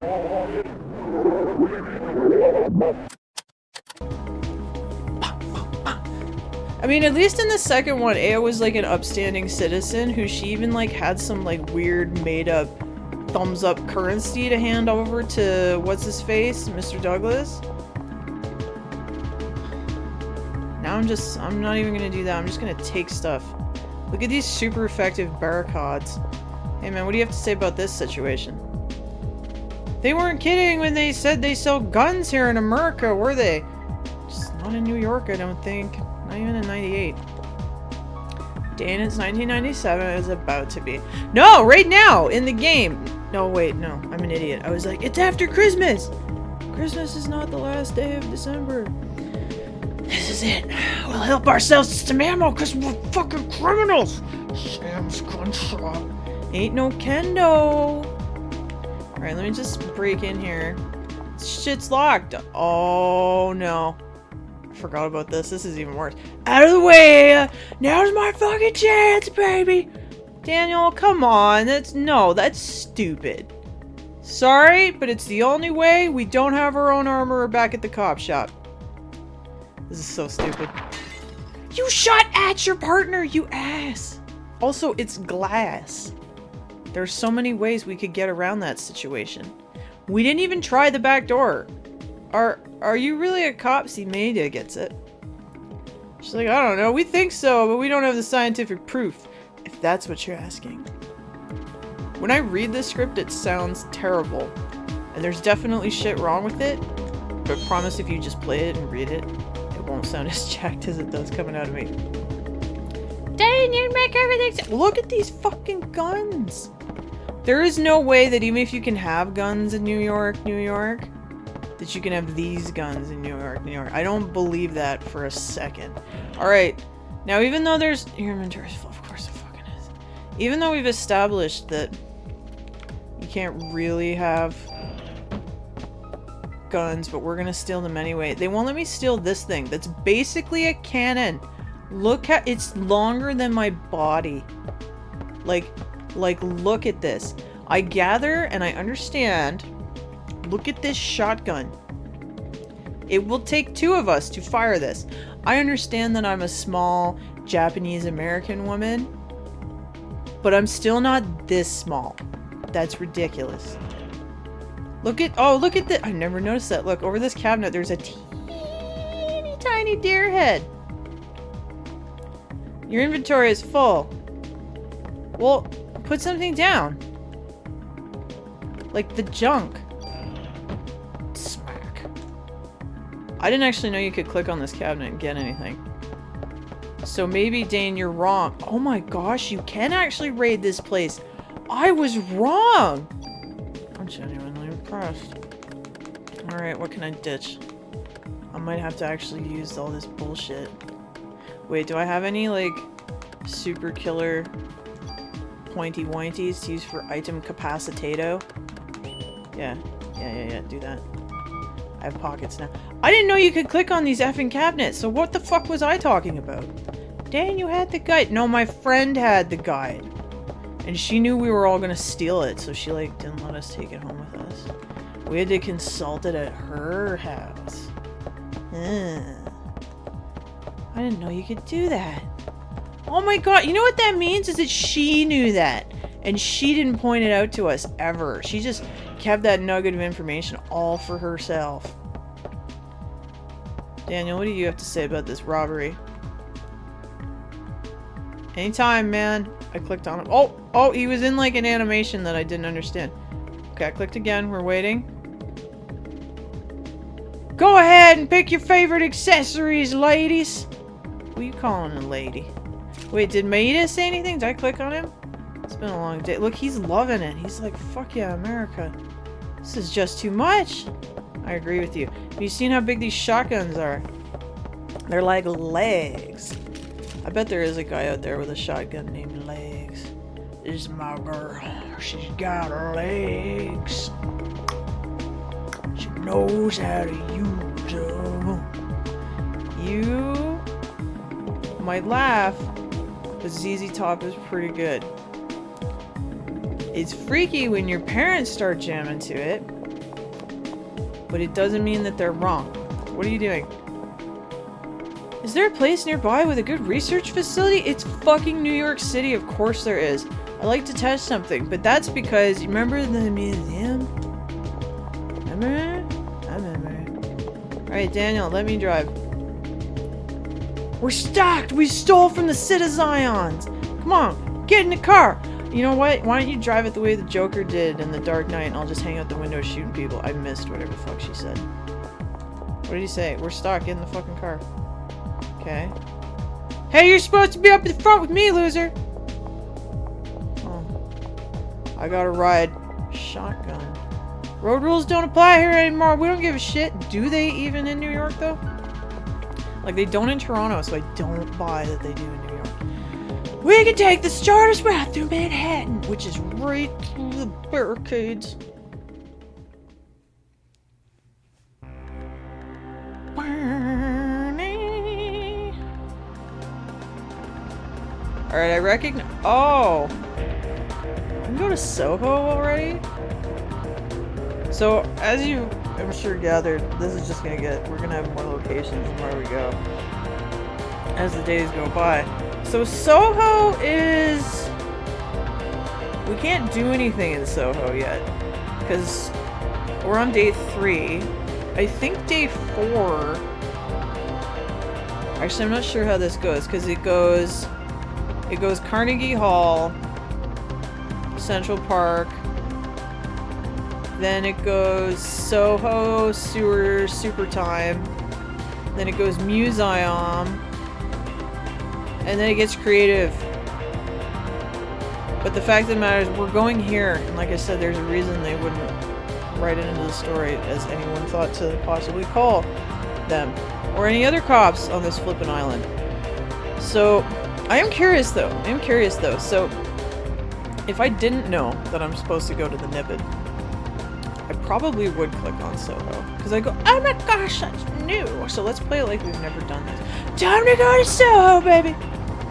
I mean, at least in the second one, Aya was like an upstanding citizen who she even like had some like weird made up thumbs up currency to hand over to what's his face, Mr. Douglas. Now I'm not even gonna do that. I'm just gonna take stuff. Look at these super effective barricades. Hey man, what do you have to say about this situation? They weren't kidding when they said they sell guns here in America, were they? Just not in New York, I don't think. Not even in 98. Dane, it's 1997. It's about to be. No, right now, in the game. No, wait, no. I'm an idiot. I was like, it's after Christmas. Christmas is not the last day of December. This is it. We'll help ourselves to some ammo because we're fucking criminals. Sam's gun shop. Ain't no kendo. Alright, let me just break in here. Shit's locked. Oh, no. I forgot about this. This is even worse. Out of the way! Now's my fucking chance, baby! Daniel, come on. That's stupid. Sorry, but it's the only way. We don't have our own armor back at the cop shop. This is so stupid. You shot at your partner, you ass! Also, it's glass. There's so many ways we could get around that situation. We didn't even try the back door. Are you really a cop? See, Media gets it. She's like, I don't know. We think so, but we don't have the scientific proof. If that's what you're asking. When I read this script, it sounds terrible. And there's definitely shit wrong with it. But I promise if you just play it and read it, it won't sound as jacked as it does coming out of me. Dane, you make everything. Look at these fucking guns. There is no way that even if you can have guns in New York, that you can have these guns in New York. I don't believe that for a second. Alright. Now, even though there's... Your inventory is full. Of course it fucking is. Even though we've established that you can't really have guns, but we're gonna steal them anyway. They won't let me steal this thing. That's basically a cannon. Look at... It's longer than my body. Like, look at this. I gather and I understand... Look at this shotgun. It will take two of us to fire this. I understand that I'm a small Japanese American woman, but I'm still not this small. That's ridiculous. Look at the, I never noticed that. Look, over this cabinet, there's a teeny tiny deer head. Your inventory is full. Well, put something down. Like the junk. Smack. I didn't actually know you could click on this cabinet and get anything. So maybe, Dane, you're wrong. Oh my gosh, you can actually raid this place. I was wrong. I'm genuinely impressed. Alright, what can I ditch? I might have to actually use all this bullshit. Wait, do I have any, like, super killer pointy-wointies to use for item capacitato? Yeah, do that. I have pockets now. I didn't know you could click on these effing cabinets, so what the fuck was I talking about? Dang, you had the guide. No, my friend had the guide. And she knew we were all gonna steal it, so she, like, didn't let us take it home with us. We had to consult it at her house. I didn't know you could do that. Oh my god, you know what that means? Is that she knew that. And she didn't point it out to us, ever. She just kept that nugget of information all for herself. Daniel, what do you have to say about this robbery? Anytime, man. I clicked on him. Oh, he was in like an animation that I didn't understand. Okay, I clicked again. We're waiting. Go ahead and pick your favorite accessories, ladies. Who are you calling a lady? Wait, did Maeda say anything? Did I click on him? It's been a long day. Look, he's loving it. He's like, fuck yeah, America. This is just too much. I agree with you. Have you seen how big these shotguns are? They're like legs. I bet there is a guy out there with a shotgun named Legs. This is my girl. She's got legs. She knows how to use them. You might laugh, but ZZ Top is pretty good. It's freaky when your parents start jamming to it, but it doesn't mean that they're wrong. What are you doing? Is there a place nearby with a good research facility? It's fucking New York City, of course there is. I like to test something, but that's because, you remember the museum? Remember? I remember. Alright, Daniel, let me drive. We're stacked! We stole from the Citizens! Come on, get in the car! You know what? Why don't you drive it the way the Joker did in The Dark Knight, and I'll just hang out the window shooting people. I missed whatever the fuck she said. What did he say? We're stuck. Get in the fucking car. Okay. Hey, you're supposed to be up in the front with me, loser! Oh. I got a ride. Shotgun. Road rules don't apply here anymore. We don't give a shit. Do they even in New York, though? Like, they don't in Toronto, so I don't buy that they do in New York. We can take the shortest route through Manhattan, which is right through the barricades. Alright, I recognize. Oh! I can go to Soho already? So, as you, I'm sure, gathered, this is just gonna get. We're gonna have more locations the more we go as the days go by. So, Soho is. We can't do anything in Soho yet. Because we're on day 3. I think day 4. Actually, I'm not sure how this goes, because it goes Carnegie Hall, Central Park, then it goes Soho, Sewer, Super Time, then it goes Museum, and then it gets creative. But the fact of the matter is, we're going here, and like I said, there's a reason they wouldn't write it into the story as anyone thought to possibly call them, or any other cops on this flippin' island. So, I am curious though. So, if I didn't know that I'm supposed to go to the Nippid, I probably would click on Soho. Because I go, oh my gosh, that's new! So let's play it like we've never done this. Time to go to Soho, baby!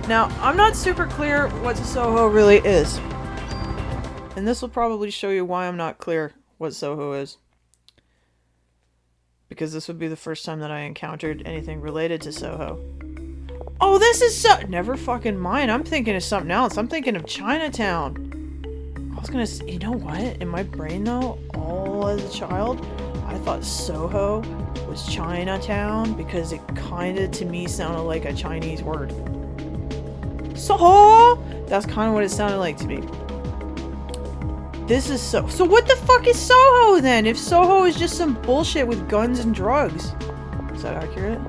Now, I'm not super clear what Soho really is. And this will probably show you why I'm not clear what Soho is. Because this would be the first time that I encountered anything related to Soho. Oh, this is so- Never fucking mind. I'm thinking of something else. I'm thinking of Chinatown. I was gonna say, you know what? In my brain, though, all as a child, I thought Soho was Chinatown because it kinda, to me, sounded like a Chinese word. Soho! That's kind of what it sounded like to me. This is so what the fuck is Soho then? If Soho is just some bullshit with guns and drugs. Is that accurate?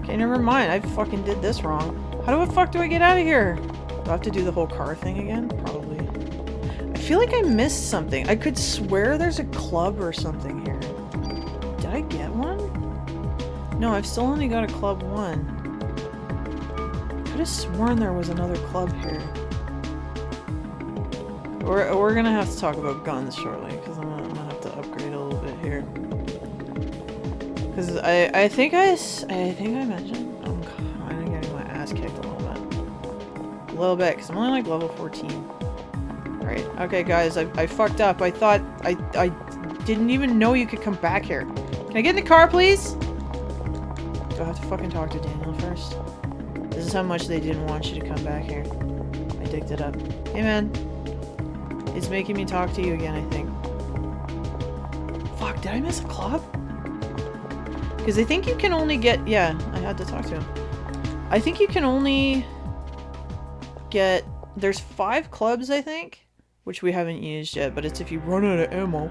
Okay, never mind. I fucking did this wrong. How the fuck do I get out of here? Do I have to do the whole car thing again? Probably. I feel like I missed something. I could swear there's a club or something here. Did I get one? No, I've still only got a club 1. I could have sworn there was another club here. We're gonna have to talk about guns shortly, because I'm gonna have to upgrade a little bit here. Because I think I mentioned I'm kind of getting my ass kicked a little bit, because I'm only like level 14. Right? Okay, guys, I fucked up. I thought I didn't even know you could come back here. Can I get in the car, please? Do I have to fucking talk to Daniel first? This is how much they didn't want you to come back here. I digged it up. Hey, man. It's making me talk to you again, I think. Fuck, did I miss a club? Because I think you can only get... Yeah, I had to talk to him. I think you can only get... There's 5 clubs, I think, which we haven't used yet, but it's if you run out of ammo.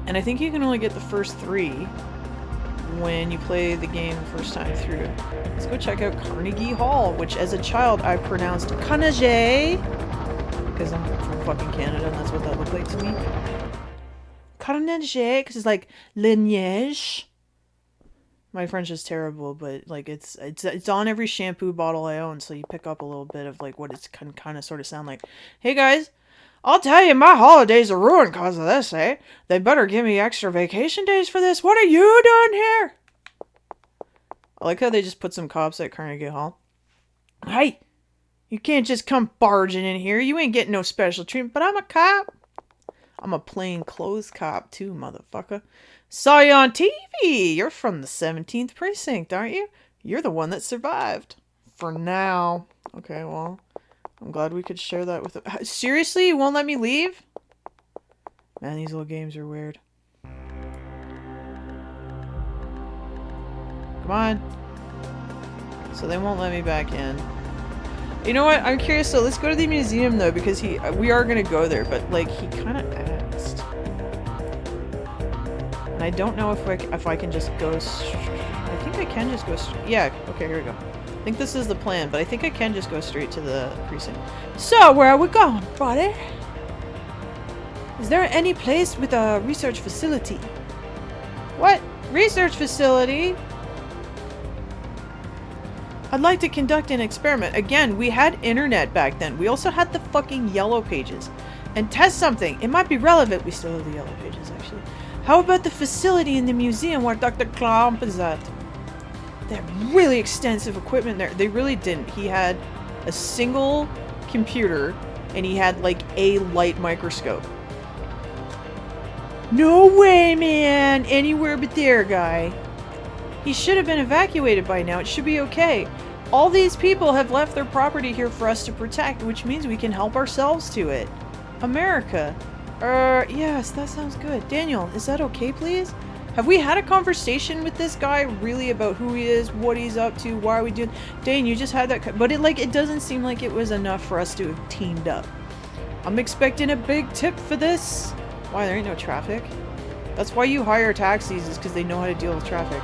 And I think you can only get the first 3 when you play the game the first time through. Let's go check out Carnegie Hall, which as a child I pronounced Carnegie, because I'm from fucking Canada and that's what that looked like to me. Carnegie, because it's like lineage. My French is terrible, but like it's on every shampoo bottle I own, so you pick up a little bit of like what it's can kind of sort of sound like. Hey guys, I'll tell you, my holidays are ruined because of this, eh? They better give me extra vacation days for this. What are you doing here? I like how they just put some cops at Carnegie Hall. Hey, you can't just come barging in here. You ain't getting no special treatment, but I'm a cop. I'm a plain clothes cop too, motherfucker. Saw you on TV. You're from the 17th precinct, aren't you? You're the one that survived. For now. Okay, well, I'm glad we could share that with... Seriously? You won't let me leave? Man, these little games are weird. Come on. So they won't let me back in. You know what? I'm curious. So let's go to the museum though, because we are gonna go there. But like, he kind of asked, and I don't know if I can just go. I think I can just go. Yeah. Okay. Here we go. I think this is the plan, but I think I can just go straight to the precinct. So where are we going, buddy? Is there any place with a research facility? What research facility? I'd like to conduct an experiment. Again, we had internet back then. We also had the fucking yellow pages. And test something. It might be relevant. We still have the yellow pages, actually. How about the facility in the museum where Dr. Klomp is at? They have really extensive equipment there. They really didn't. He had a single computer and he had like a light microscope. No way, man. Anywhere but there, guy. He should have been evacuated by now. It should be okay. All these people have left their property here for us to protect, which means we can help ourselves to it. America. Yes, that sounds good. Daniel, is that okay, please? Have we had a conversation with this guy really about who he is, what he's up to, why are we doing... Dane, you just had that... But it doesn't seem like it was enough for us to have teamed up. I'm expecting a big tip for this. Why, there ain't no traffic? That's why you hire taxis, is because they know how to deal with traffic.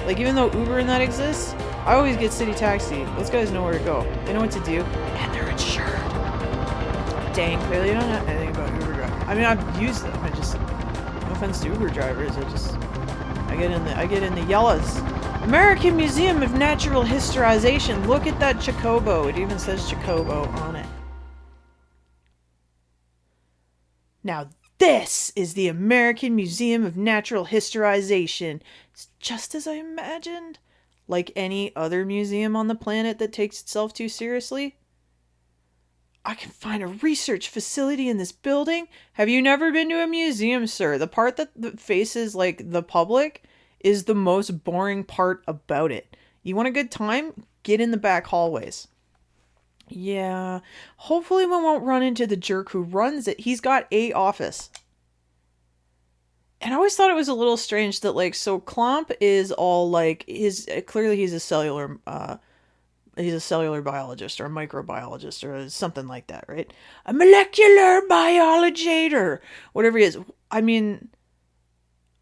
Like, even though Uber and that exists, I always get city taxi. Those guys know where to go. They know what to do. And they're insured. Dang, clearly you don't know anything about Uber drivers. I mean, I've used them. I just... No offense to Uber drivers. I get in the yellows. American Museum of Natural Historization. Look at that Chocobo. It even says Chocobo on it. Now, this is the American Museum of Natural Historization. It's just as I imagined. Like any other museum on the planet that takes itself too seriously. I can find a research facility in this building. Have you never been to a museum, sir? The part that faces, like, the public is the most boring part about it. You want a good time? Get in the back hallways. Yeah, hopefully we won't run into the jerk who runs it. He's got a office. And I always thought it was a little strange that, like, so Klomp is all, like, clearly he's a cellular biologist or a microbiologist or something like that, right? A molecular biologator, whatever he is. I mean,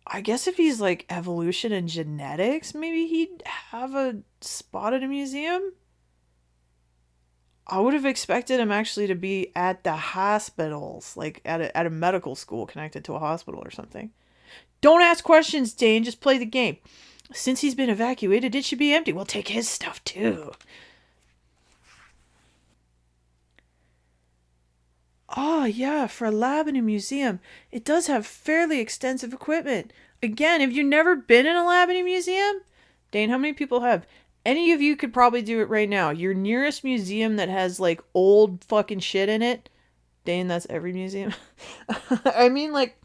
I guess if he's, like, evolution and genetics, maybe he'd have a spot at a museum? I would have expected him actually to be at the hospitals, like at a medical school connected to a hospital or something. Don't ask questions, Dane. Just play the game. Since he's been evacuated, it should be empty. We'll take his stuff too. Ah, yeah, for a lab in a museum, it does have fairly extensive equipment. Again, have you never been in a lab in a museum? Dane, how many people have? Any of you could probably do it right now. Your nearest museum that has, like, old fucking shit in it. Dane, that's every museum. I mean, like,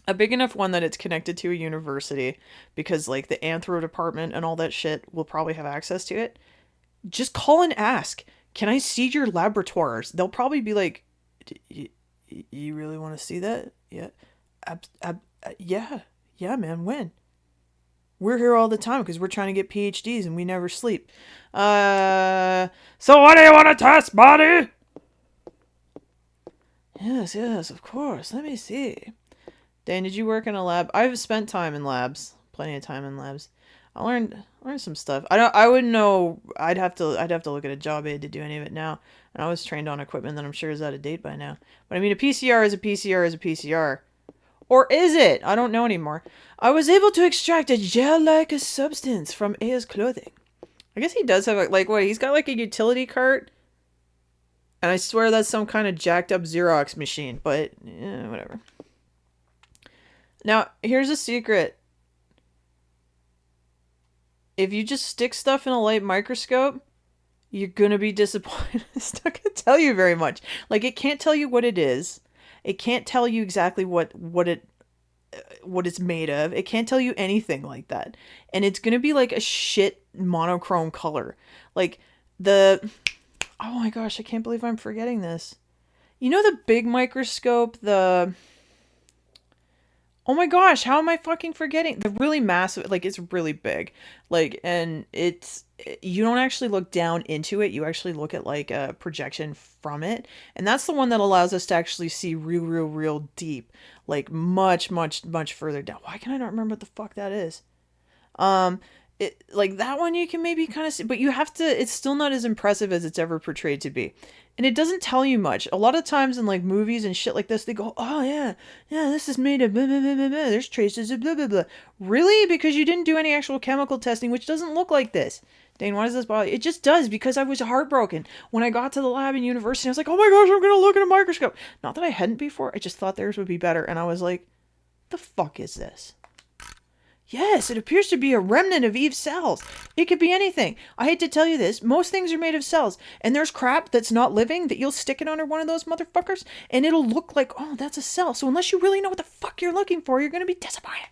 a big enough one that it's connected to a university. Because, like, the anthro department and all that shit will probably have access to it. Just call and ask. Can I see your laboratoires? They'll probably be like, you really want to see that? Yeah. Yeah. Yeah, man. When? We're here all the time because we're trying to get PhDs and we never sleep. So what do you want to test, buddy? Yes, of course. Let me see. Dan, did you work in a lab? I've spent time in labs. Plenty of time in labs. I learned some stuff. I wouldn't know. I'd have to look at a job aid to do any of it now. And I was trained on equipment that I'm sure is out of date by now. But I mean, a PCR is a PCR is a PCR. Or is it? I don't know anymore. I was able to extract a gel-like substance from Aya's clothing. I guess he does have, like, what? He's got, like, a utility cart. And I swear that's some kind of jacked up Xerox machine. But, yeah, whatever. Now, here's a secret. If you just stick stuff in a light microscope, you're gonna be disappointed. It's not gonna tell you very much. Like, it can't tell you what it is. It can't tell you exactly what it's made of. It can't tell you anything like that. And it's going to be like a shit monochrome color. Like the oh my gosh, I can't believe I'm forgetting this. You know the big microscope, the oh my gosh, how am I fucking forgetting? The really massive, like it's really big. Like, and you don't actually look down into it. You actually look at like a projection from it. And that's the one that allows us to actually see real deep. Like much further down. Why can I not remember what the fuck that is? Um, it like that one you can maybe kind of see, but you have to. It's still not as impressive as it's ever portrayed to be, and it doesn't tell you much. A lot of times in like movies and shit like this, they go, "Oh yeah, this is made of blah blah blah blah blah. There's traces of blah blah blah." Really? Because you didn't do any actual chemical testing, which doesn't look like this. Dane, why does this bother you? It just does because I was heartbroken when I got to the lab in university. I was like, "Oh my gosh, I'm gonna look at a microscope." Not that I hadn't before. I just thought theirs would be better, and I was like, "The fuck is this?" Yes, it appears to be a remnant of Eve's cells. It could be anything. I hate to tell you this, most things are made of cells. And there's crap that's not living that you'll stick it under one of those motherfuckers and it'll look like, oh, that's a cell. So unless you really know what the fuck you're looking for, you're going to be disappointed.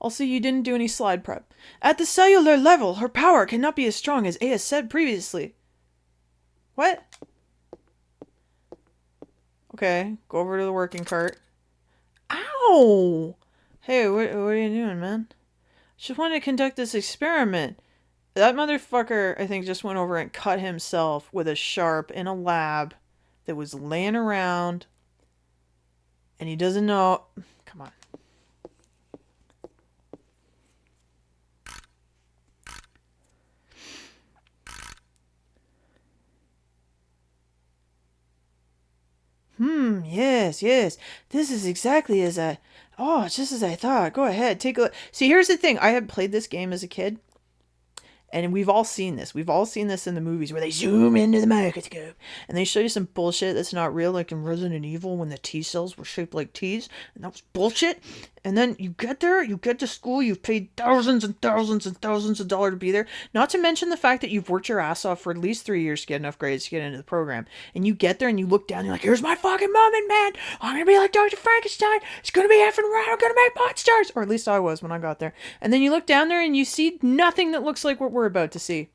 Also, you didn't do any slide prep. At the cellular level, her power cannot be as strong as Aya said previously. What? Okay, go over to the working cart. Ow! Hey, what are you doing, man? Just wanted to conduct this experiment. That motherfucker, I think, just went over and cut himself with a sharp in a lab that was laying around. And he doesn't know. Come on. Yes. This is exactly as I... Oh, it's just as I thought. Go ahead, take a look. See, here's the thing. I had played this game as a kid. And we've all seen this. We've all seen this in the movies where they zoom into the microscope and they show you some bullshit that's not real, like in Resident Evil when the T cells were shaped like T's, and that was bullshit. And then you get there, you get to school, you've paid thousands and thousands and thousands of dollars to be there. Not to mention the fact that you've worked your ass off for at least 3 years to get enough grades to get into the program. And you get there and you look down and you're like, here's my fucking moment, man. I'm going to be like Dr. Frankenstein. It's going to be effing right. I'm going to make monsters. Or at least I was when I got there. And then you look down there and you see nothing that looks like what we're about to see.